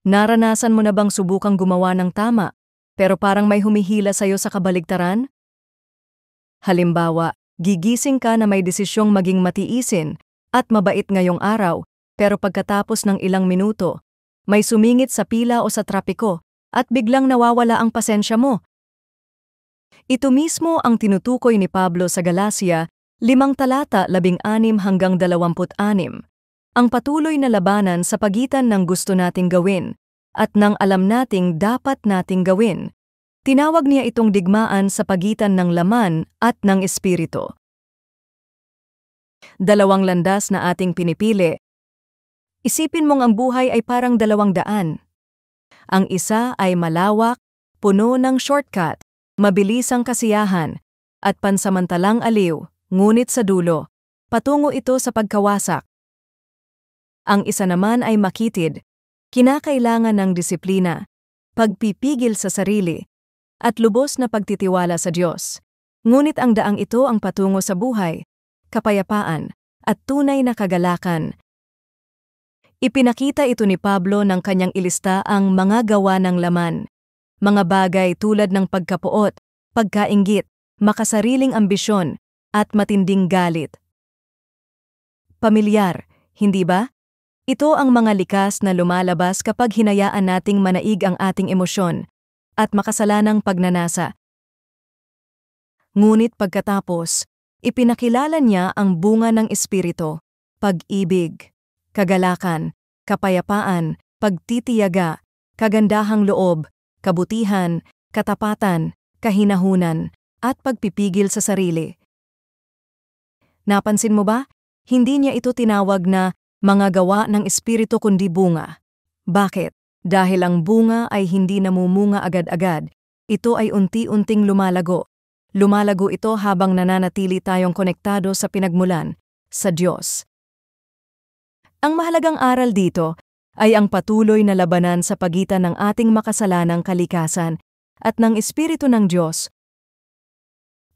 Naranasan mo na bang subukang gumawa ng tama, pero parang may humihila sa'yo sa kabaligtaran? Halimbawa, gigising ka na may desisyong maging matiisin at mabait ngayong araw, pero pagkatapos ng ilang minuto, may sumingit sa pila o sa trapiko at biglang nawawala ang pasensya mo. Ito mismo ang tinutukoy ni Pablo sa Galacia 5:16-26. Ang patuloy na labanan sa pagitan ng gusto nating gawin at ng alam nating dapat nating gawin. Tinawag niya itong digmaan sa pagitan ng laman at ng espiritu. Dalawang landas na ating pinipili. Isipin mong ang buhay ay parang 200. Ang isa ay malawak, puno ng shortcut, mabilisang kasiyahan, at pansamantalang aliw, ngunit sa dulo, patungo ito sa pagkawasak. Ang isa naman ay makitid, kinakailangan ng disiplina, pagpipigil sa sarili, at lubos na pagtitiwala sa Diyos. Ngunit ang daang ito ang patungo sa buhay, kapayapaan, at tunay na kagalakan. Ipinakita ito ni Pablo ng kanyang ilista ang mga gawa ng laman. Mga bagay tulad ng pagkapuot, pagkainggit, makasariling ambisyon, at matinding galit. Pamilyar, hindi ba? Ito ang mga likas na lumalabas kapag hinayaan nating manaig ang ating emosyon at makasalanang pagnanasa. Ngunit pagkatapos, ipinakilala niya ang bunga ng espiritu, pag-ibig, kagalakan, kapayapaan, pagtitiyaga, kagandahang loob, kabutihan, katapatan, kahinahunan, at pagpipigil sa sarili. Napansin mo ba? Hindi niya ito tinawag na mga gawa ng espiritu kundi bunga. Bakit? Dahil ang bunga ay hindi namumunga agad-agad, ito ay unti-unting lumalago. Lumalago ito habang nananatili tayong konektado sa pinagmulan, sa Diyos. Ang mahalagang aral dito ay ang patuloy na labanan sa pagitan ng ating makasalanang kalikasan at ng Espiritu ng Diyos.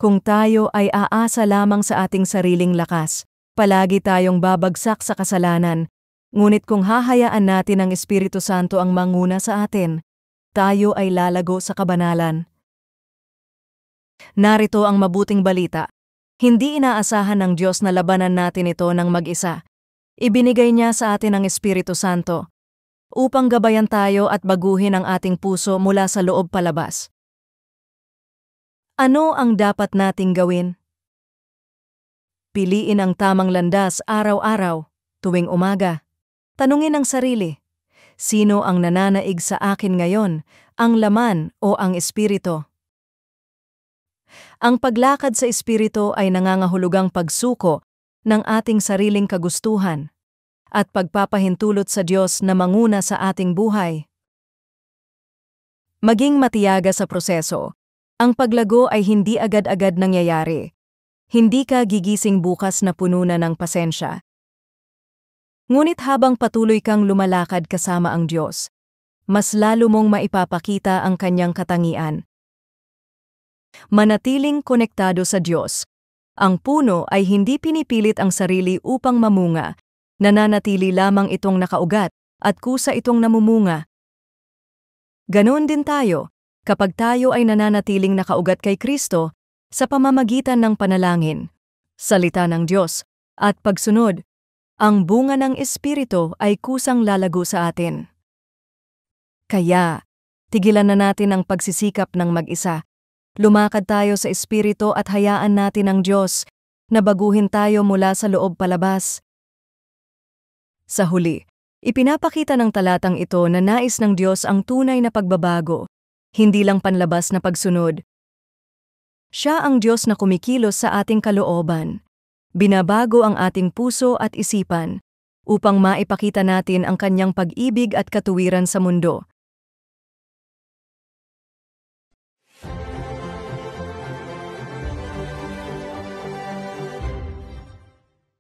Kung tayo ay aasa lamang sa ating sariling lakas, palagi tayong babagsak sa kasalanan. Ngunit kung hahayaan natin ang Espiritu Santo ang manguna sa atin, tayo ay lalago sa kabanalan. Narito ang mabuting balita. Hindi inaasahan ng Diyos na labanan natin ito ng mag-isa. Ibinigay niya sa atin ang Espiritu Santo upang gabayan tayo at baguhin ang ating puso mula sa loob palabas. Ano ang dapat nating gawin? Piliin ang tamang landas araw-araw, tuwing umaga. Tanungin ang sarili, sino ang nananaig sa akin ngayon, ang laman o ang espiritu? Ang paglakad sa espiritu ay nangangahulugang pagsuko ng ating sariling kagustuhan at pagpapahintulot sa Diyos na manguna sa ating buhay. Maging matiyaga sa proseso. Ang paglago ay hindi agad-agad nangyayari. Hindi ka gigising bukas na puno na ng pasensya. Ngunit habang patuloy kang lumalakad kasama ang Diyos, mas lalo mong maipapakita ang kanyang katangian. Manatiling konektado sa Diyos. Ang puno ay hindi pinipilit ang sarili upang mamunga, nananatili lamang itong nakaugat at kusa itong namumunga. Ganon din tayo, kapag tayo ay nananatiling nakaugat kay Kristo, sa pamamagitan ng panalangin, salita ng Diyos, at pagsunod, ang bunga ng Espiritu ay kusang lalago sa atin. Kaya, tigilan na natin ang pagsisikap ng mag-isa. Lumakad tayo sa Espiritu at hayaan natin ang Diyos na baguhin tayo mula sa loob palabas. Sa huli, ipinapakita ng talatang ito na nais ng Diyos ang tunay na pagbabago, hindi lang panlabas na pagsunod. Siya ang Diyos na kumikilos sa ating kalooban. Binabago ang ating puso at isipan upang maipakita natin ang kanyang pag-ibig at katuwiran sa mundo.